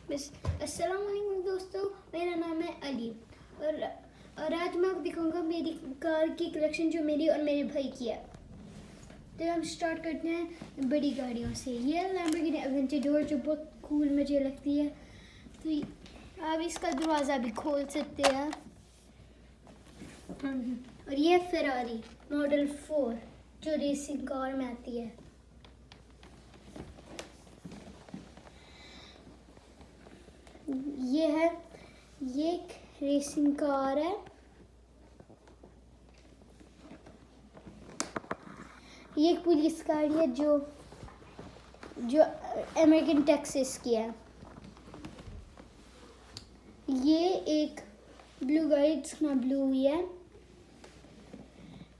अस्सलाम वालेकुम दोस्तों, मेरा नाम है अली और आज मैं आपको दिखाऊंगा मेरी कार की कलेक्शन जो मेरी और मेरे भाई की है। तो हम स्टार्ट करते हैं बड़ी गाड़ियों से। ये लैम्बोर्गिनी अवेंटाडोर जो बहुत कूल मुझे लगती है, तो आप इसका दरवाज़ा भी खोल सकते हैं। और ये फेरारी मॉडल 4 जो रेसिंग कार में आती है। ये एक रेसिंग कार है। ये एक पुलिस गाड़ी है जो अमेरिकन टेक्सास की है। ये एक ब्लू गाड़ी जिसका ब्लू हुई है।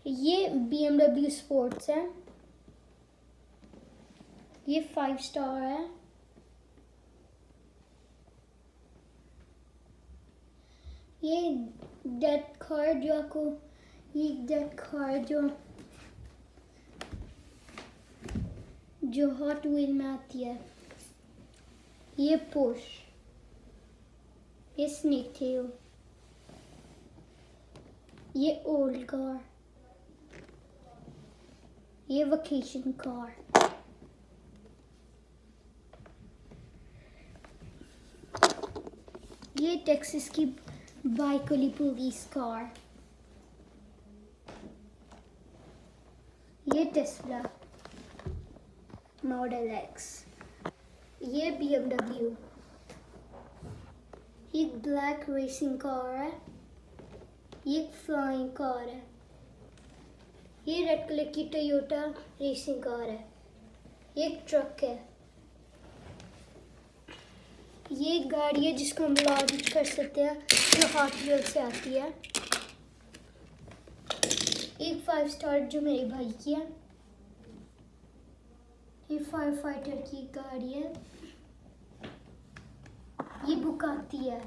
ये BMW स्पोर्ट्स है। ये 5 स्टार है। ये डेथ कार जो हॉट व्हील में आती है। ये पोर्श, ये स्नेक टेल, ये ओल्ड कार, ये वेकेशन कार, ये टेक्सास की बाइक वाली पुलिस कार, ये टेस्ला मॉडल X, ये BMW, ये ब्लैक रेसिंग कार है। ये एक फ्लाइंग कार है। ये रेड कलर की टोयोटा रेसिंग कार है। ये एक ट्रक है। ये एक गाड़ी है जिसको हम लॉन्च कर सकते हैं जो हॉट व्हील से आती है। एक 5 स्टार जो मेरे भाई की है। ये फायर फाइटर की गाड़ी है। ये बुगाटी है।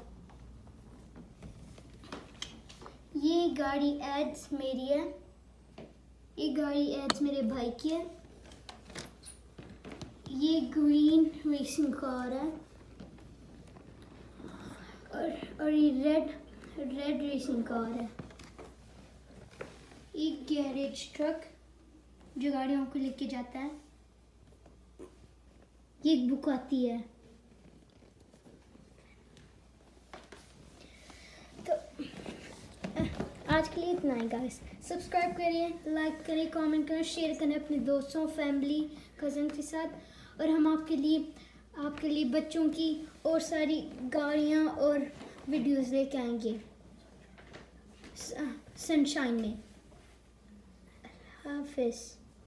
ये गाड़ी एड्स मेरी है। ये गाड़ी एड्स मेरे भाई की है। ये ग्रीन रेसिंग कार है और ये रेड रेसिंग कार है। एक गैरेज ट्रक जो गाड़ियों को लेके जाता है। ये एक बुगाटी है। तो आज के लिए इतना ही गाइस। सब्सक्राइब करिए, लाइक करें, कमेंट करें, शेयर करें अपने दोस्तों, फैमिली, कज़न के साथ। और हम आपके लिए बच्चों की और सारी गाड़ियाँ और वीडियोस लेके आएंगे सनशाइन में। हाफिज़।